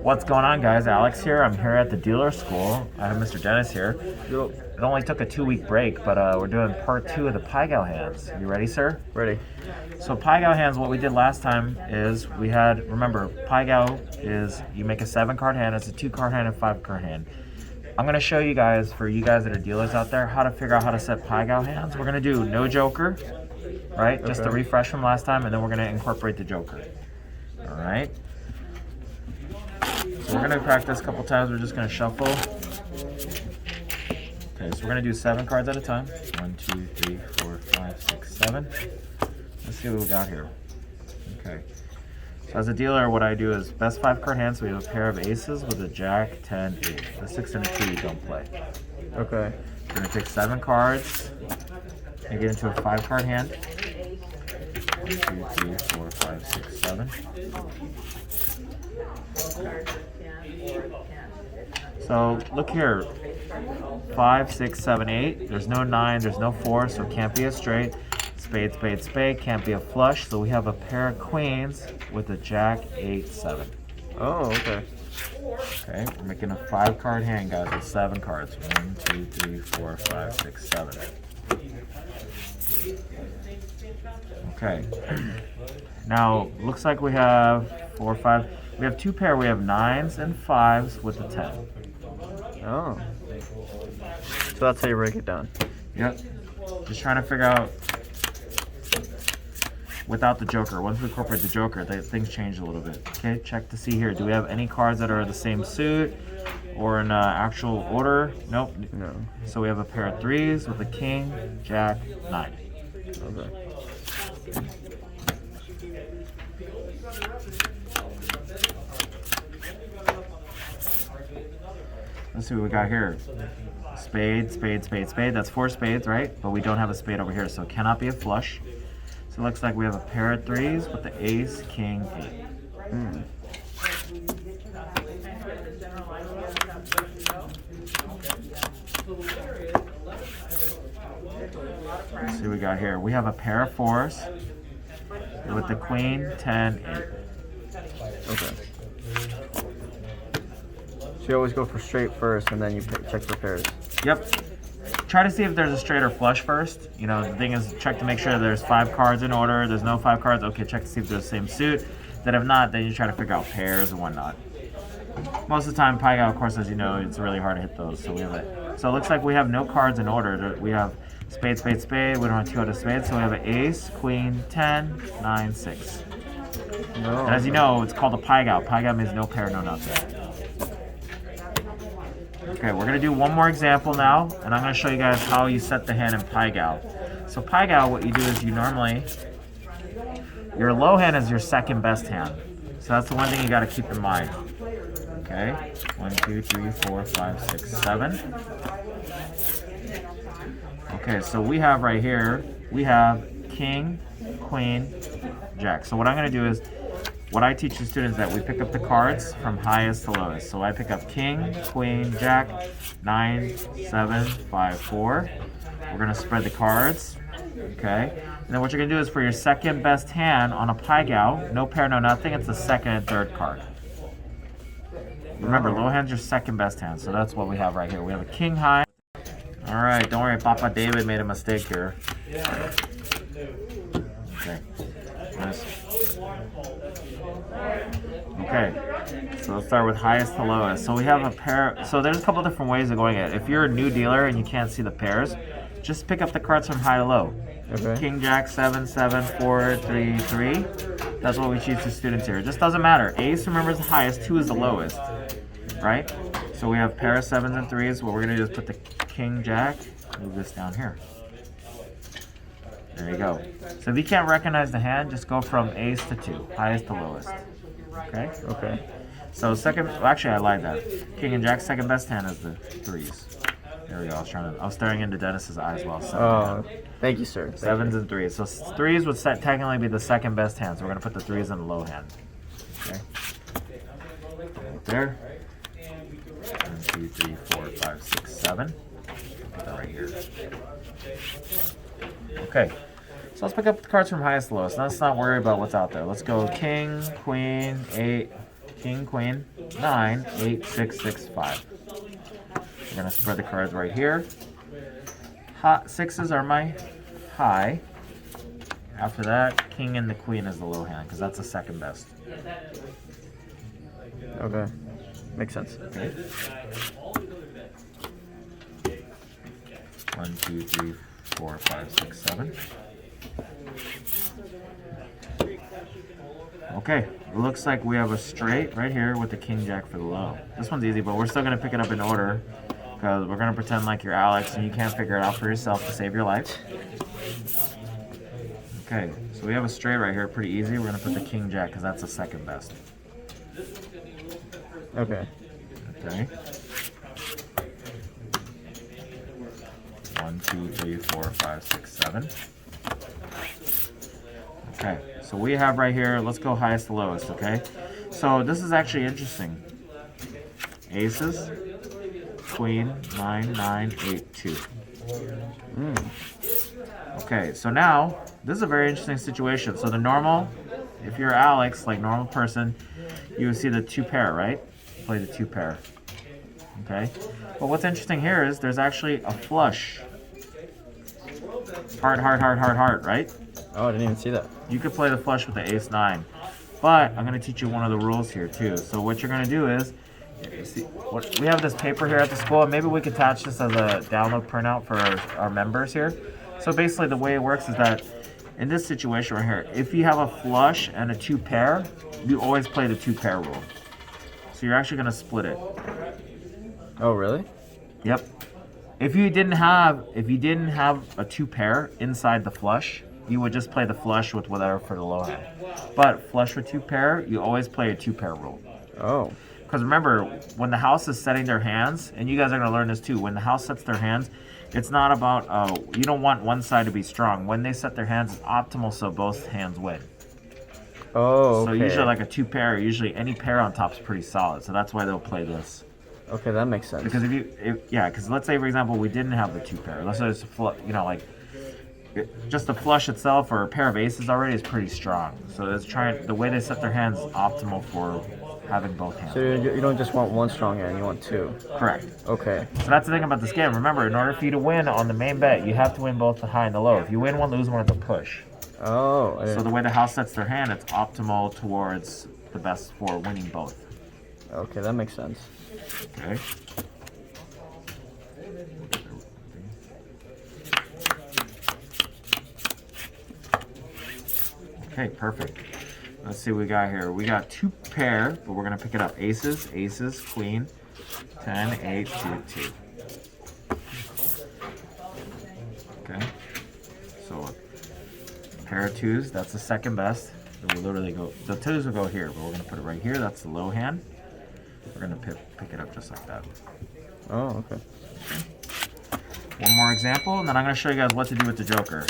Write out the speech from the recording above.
What's going on, guys? Alex here. I'm here at the dealer school. I have Mr. Dennis here. It only took a 2-week break, but we're doing part 2 of the Pai Gow hands. You ready, sir? Ready. So Pai Gow hands, what we did last time is we had, remember, Pai Gow is you make a 7-card hand, it's a 2-card hand and 5-card hand. I'm going to show you guys, for you guys that are dealers out there, how to figure out how to set Pai Gow hands. We're going to do no joker, right? Just to refresh from last time, and then we're going to incorporate the joker. All right? So we're going to practice a couple times. We're just going to shuffle. Okay, so we're going to do 7 cards at a time. 1, 2, 3, 4, 5, 6, 7. Let's see what we got here. Okay. So as a dealer, what I do is best 5-card hand. So we have a pair of aces with a jack, 10, 8. The 6 and a 2 you don't play. Okay. We're going to take 7 cards and get into a 5-card hand. 1, 2, 3, 4, 5, 6, 7. So look here, 5, 6, 7, 8. There's no 9, there's no 4, so it can't be a straight. Spade, spade, spade, can't be a flush. So we have a pair of queens with a jack, 8, 7. Oh, okay. Okay, we're making a 5-card hand, guys, with 7 cards. 1, 2, 3, 4, 5, 6, 7. Okay. Now, looks like we have 4, 5. We have 2 pair. We have 9s and 5s with a 10. Oh. So that's how you break it down. Yep. Just trying to figure out without the joker. Once we incorporate the joker, things change a little bit. Okay, check to see here. Do we have any cards that are the same suit or in actual order? Nope. No. So we have a pair of 3s with a king, jack, 9. Okay. Let's see what we got here. Spade, spade, spade, spade. That's 4 spades, right? But we don't have a spade over here, so it cannot be a flush. So it looks like we have a pair of 3s with the ace, king, 8. Let's see what we got here. We have a pair of 4s with the queen, 10, 8. Okay. So you always go for straight first, and then you check for pairs. Yep. Try to see if there's a straight or flush first. You know, the thing is, check to make sure there's 5 cards in order. There's no 5 cards. Okay, check to see if there's the same suit. Then if not, then you try to figure out pairs and whatnot. Most of the time, Pai Gow, of course, as you know, it's really hard to hit those. So we have it. So it looks like we have no cards in order. We have spade, spade, spade. We don't have 2 out of spades. So we have an ace, queen, 10, 9, 6. No. And as you know, it's called a Pai Gow. Pai Gow means no pair, no nothing. Okay, we're going to do one more example now, and I'm going to show you guys how you set the hand in Pai Gow. So Pai Gow, what you do is you normally, your low hand is your second best hand. So that's the one thing you got to keep in mind. Okay, 1, 2, 3, 4, 5, 6, 7. Okay, so we have right here, we have king, queen, jack. So what I'm going to do is, what I teach the students that we pick up the cards from highest to lowest. So I pick up king, queen, jack, 9, 7, 5, 4. We're going to spread the cards. Okay. And then what you're going to do is for your second best hand on a Pai Gow, no pair, no nothing, it's the second and third card. Remember, low hand's your second best hand. So that's what we have right here. We have a king high. All right. Don't worry. Papa David made a mistake here. Okay. Nice. Okay, so let's start with highest to lowest. So we have a pair. So there's a couple different ways of going at it. If you're a new dealer and you can't see the pairs, just pick up the cards from high to low. Okay. King, jack, 7, 7, 4, 3, 3. That's what we teach the students here. It just doesn't matter. Ace, remember, is the highest. 2 is the lowest, right? So we have pair of 7s and 3s. What we're going to do is put the king, jack, move this down here. There you go. So if you can't recognize the hand, just go from ace to 2, highest to lowest. Okay? Okay. So second, well, actually I lied that. King and jack, second best hand is the 3s. There we go. I was staring into Dennis's eyes while Thank you, sir. 7s and 3s. So 3s would technically be the second best hand. So we're going to put the 3s in the low hand. Okay? Right there. 1, 2, 3, 4, 5, 6, 7. Put that right here. Okay, so let's pick up the cards from highest to lowest. Let's not worry about what's out there. Let's go king, queen, 8, king, queen, 9, 8, 6, 6, 5. We're gonna spread the cards right here. Sixes are my high. After that, king and the queen is the low hand because that's the second best. Okay. Makes sense. Okay. 1, 2, 3, 4, 5, 6, 7. Okay, it looks like we have a straight right here with the king jack for the low. This one's easy, but we're still gonna pick it up in order because we're gonna pretend like you're Alex and you can't figure it out for yourself to save your life. Okay, so we have a straight right here, pretty easy. We're gonna put the king jack because that's the second best. Okay. Okay. 1, 2, 3, 4, 5, 6, 7. Okay, so we have right here, let's go highest to lowest, okay? So this is actually interesting. Aces, queen, 9, 9, 8, 2. Okay, so now, this is a very interesting situation. So the normal, if you're Alex, like normal person, you would see the 2 pair, right? Play the 2 pair. Okay? But what's interesting here is there's actually a flush. Heart, heart, heart, heart, heart, right? Oh, I didn't even see that. You could play the flush with the ace 9. But I'm going to teach you one of the rules here too. So what you're going to do is, we have this paper here at the school. Maybe we could attach this as a download printout for our members here. So basically the way it works is that in this situation right here, if you have a flush and a 2 pair, you always play the 2 pair rule. So you're actually going to split it. Oh, really? Yep. If you didn't have a 2 pair inside the flush, you would just play the flush with whatever for the low hand. But flush with 2 pair, you always play a 2 pair rule. Oh. Because remember, when the house is setting their hands, and you guys are going to learn this too, when the house sets their hands, it's not about, you don't want one side to be strong. When they set their hands, it's optimal so both hands win. Oh, okay. So usually like a 2 pair, usually any pair on top is pretty solid. So that's why they'll play this. Okay, that makes sense. Because because let's say for example we didn't have the 2 pair. Let's say it's just the flush itself or a pair of aces already is pretty strong. So it's the way they set their hands is optimal for having both hands. So you don't just want one strong hand, you want 2. Correct. Okay. So that's the thing about this game. Remember, in order for you to win on the main bet, you have to win both the high and the low. If you win one, lose one at the push. Oh. So the way the house sets their hand, it's optimal towards the best for winning both. Okay, that makes sense. Okay. Okay, perfect. Let's see what we got here. We got 2 pair, but we're going to pick it up. Aces, aces, queen, 10, 8, 2, 2. Okay. So pair of 2s, that's the second best. It will literally go, the 2s will go here, but we're going to put it right here. That's the low hand. We're going to pick it up just like that. Oh, okay. One more example, and then I'm going to show you guys what to do with the joker.